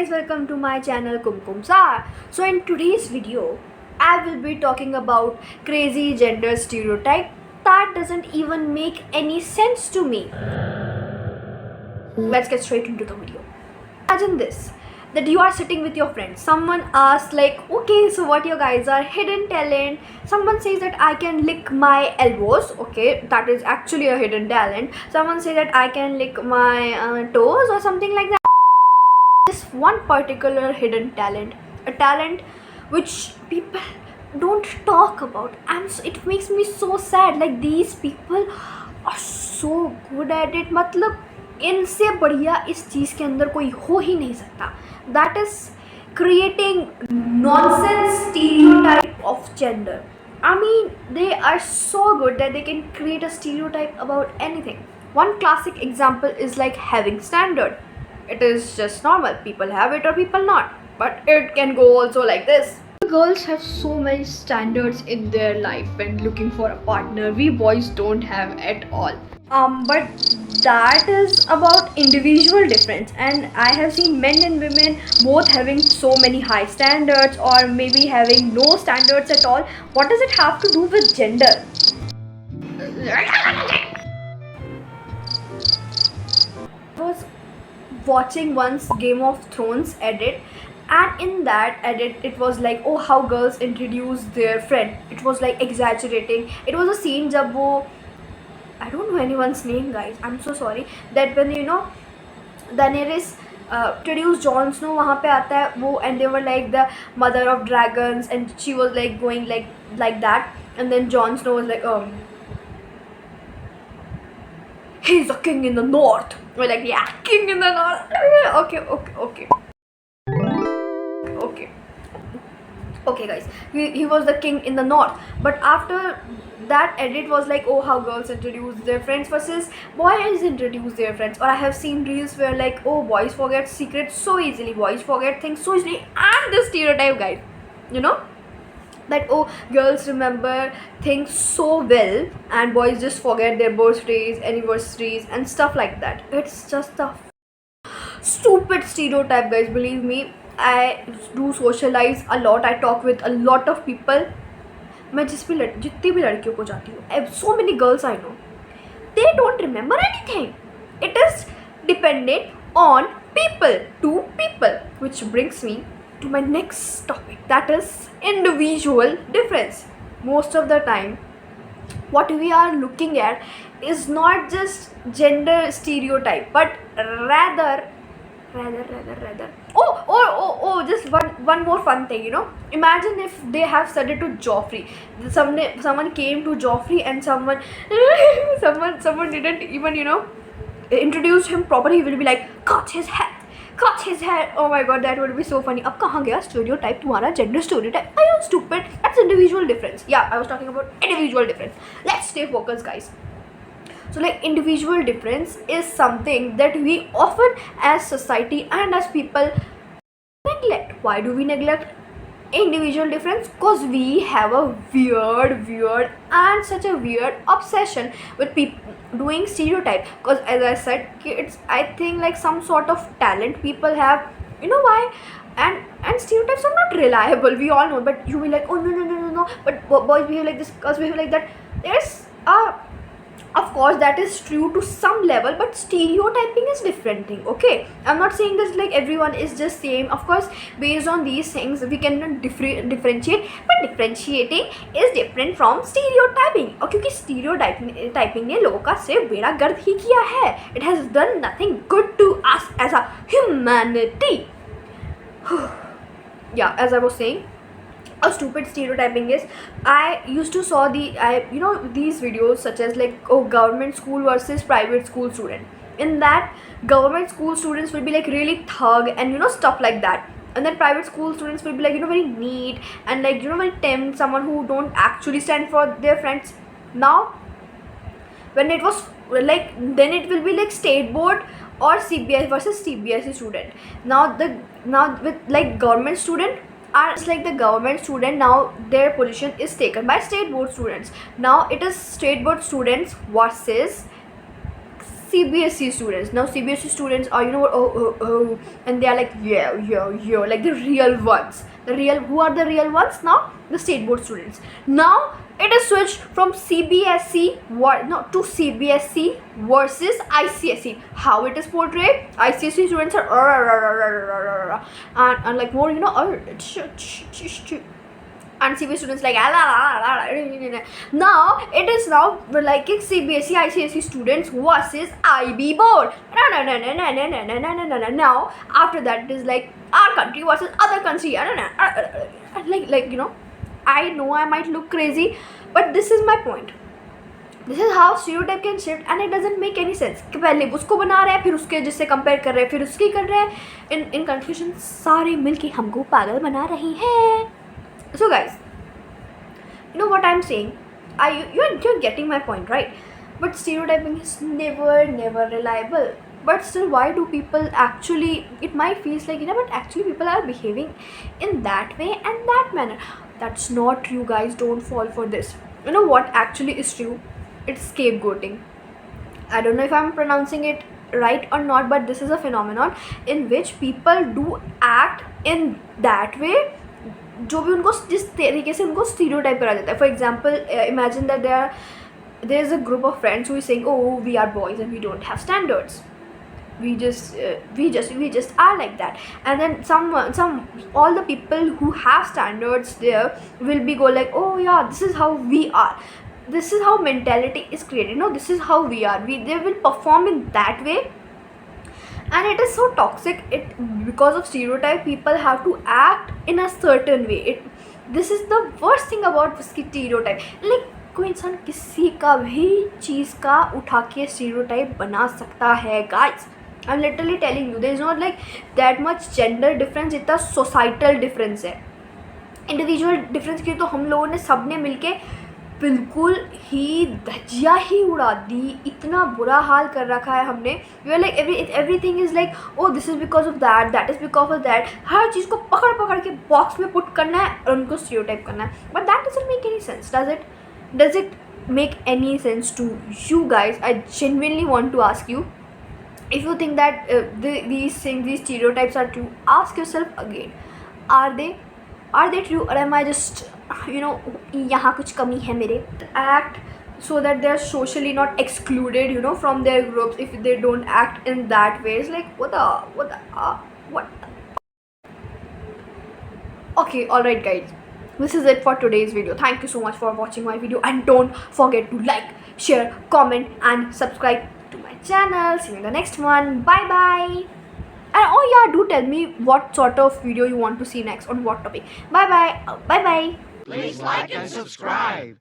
guys, welcome to my channel Kumkum Sar. So in today's video, I will be talking about crazy gender stereotype that doesn't even make any sense to me. Let's get straight into the video. Imagine this, that you are sitting with your friends. Someone asks like, okay, so what you guys are hidden talent? Someone says that I can lick my elbows. Okay, that is actually a hidden talent. Someone says that I can lick my toes or something like that. This one particular hidden talent, a talent which people don't talk about, and so it makes me so sad. Like these people are so good at it. मतलब इनसे बढ़िया इस चीज़ के अंदर कोई हो ही नहीं सकता. That is creating nonsense stereotype of gender. I mean, they are so good that they can create a stereotype about anything. One classic example is like having standard. It is just normal. People have it or people not. But it can go also like this. Girls have so many standards in their life when looking for a partner. We boys don't have at all. But that is about individual difference, and I have seen men and women both having so many high standards or maybe having no standards at all. What does it have to do with gender? I was watching once Game of Thrones edit, and in that edit it was like, oh, how girls introduce their friend. It was like exaggerating. It was a scene jab wo, I don't know anyone's name, guys, I'm so sorry, that when Daenerys introduced Jon Snow, वहाँ पे आता है वो, and they were like the mother of dragons, and she was like going like that, and then Jon Snow was like, he's a king in the north. We're like, yeah, king in the north. Okay guys, he was the king in the north. But after that edit was like, oh, how girls introduce their friends versus boys introduce their friends. Or I have seen reels where like, oh, boys forget secrets so easily, boys forget things so easily. And the stereotype, guys, that, oh, girls remember things so well and boys just forget their birthdays, anniversaries and stuff like that. It's just a stupid stereotype, guys. Believe me, I do socialize a lot. I talk with a lot of people. मैं जितनी भी लड़कियों को जाती हूँ, so many girls I know, they don't remember anything. It is dependent on people to people, which brings me to my next topic, that is individual difference. Most of the time what we are looking at is not just gender stereotype, but rather just one more fun thing. Imagine if they have said it to Joffrey. Someone came to Joffrey and someone someone didn't even introduce him properly. He will be like, cut his head. Oh my god, that would be so funny. अब कहाँ गया stereotype तुम्हारा, gender stereotype? Are you stupid? That's individual difference. Yeah, I was talking about individual difference. Let's stay focused, guys. So like individual difference is something that we often as society and as people neglect. Why do we neglect individual difference? Because we have a weird and such a weird obsession with people doing stereotype. Because as I said, it's, I think, like some sort of talent people have. You know why? And stereotypes are not reliable, we all know. But you will like, oh no, but boys behave like this, girls behave like that. There's of course that is true to some level, but stereotyping is different thing. Okay, I'm not saying that like everyone is just same. Of course, based on these things we cannot differentiate, but differentiating is different from stereotyping. और क्योंकि stereotyping ने लोगों का सिर्फ बेड़ा गर्द ही किया है. It has done nothing good to us as a humanity. Yeah, as I was saying, a stupid stereotyping is, I used to saw these videos such as like, oh, government school versus private school student. In that, government school students will be like really thug and stuff like that, and then private school students will be like very neat and like very timid, someone who don't actually stand for their friends. Now when it was like, then it will be like state board or CBSE versus CBSE student. Now with like government student, it's like the government student, now their position is taken by state board students. Now it is state board students versus CBSE students. Now CBSE students are, you know what, oh, and they are like, yeah, like the real ones. Who are the real ones now? The state board students. Now it is switched from CBSE to CBSE versus ICSE. How it is portrayed? ICSE students are and like more, you know, and CBSE students like now it is now like CBSE ICSE students versus IB board. Now after that it is like our country versus other country. Like you know, I know I might look crazy, but this is my point. This is how stereotype can shift and it doesn't make any sense कि पहले उसको बना रहे हैं, फिर उसके जिससे compare कर रहे हैं, फिर उसकी कर रहे हैं. इन कंफ्यूजन सारे मिलके हमको पागल बना रही हैं. So guys, you know what I'm saying? You're getting my point, right? But stereotyping is never reliable. But still, why do people actually? It might feels like, you know, but actually people are behaving in that way and that manner. That's not true, guys. Don't fall for this. You know what actually is true? It's scapegoating. I don't know if I'm pronouncing it right or not, but this is a phenomenon in which people do act in that way. जो भी उनको जिस तरीके से उनको stereotype करा जाता है. For example, imagine that there is a group of friends who is saying, oh, we are boys and we don't have standards, we just are like that. And then all the people who have standards there will be go like, oh yeah, this is how we are, this is how mentality is created, no, this is how we are, they will perform in that way. And it is so toxic. Because of stereotype, people have to act in a certain way. This is the worst thing about stereotype. Like, कोई इंसान किसी का भी चीज़ का उठा के stereotype बना सकता है, guys. I'm literally telling you, there is not like that much gender difference. इतना societal difference है. Individual difference की तो हम लोगों ने सबने मिलके बिल्कुल ही धज्जिया ही उड़ा दी. इतना बुरा हाल कर रखा है हमने. We are like everything is like, oh this is because of that is because of that. हर चीज़ को पकड़ के बॉक्स में पुट करना है और उनको स्टीरियोटाइप करना है. But that doesn't make any sense, does it make any sense to you guys? I genuinely want to ask you, if you think that these stereotypes are true, ask yourself again, are they true, or am I just, you know, यहाँ कुछ कमी है मेरे? Act so that they are socially not excluded, you know, from their groups. If they don't act in that way, it's like what? Okay, alright guys, this is it for today's video. Thank you so much for watching my video, and don't forget to like, share, comment and subscribe to my channel. See you in the next one. Bye bye. And oh yeah, do tell me what sort of video you want to see next, on what topic. Bye bye. Please like and subscribe.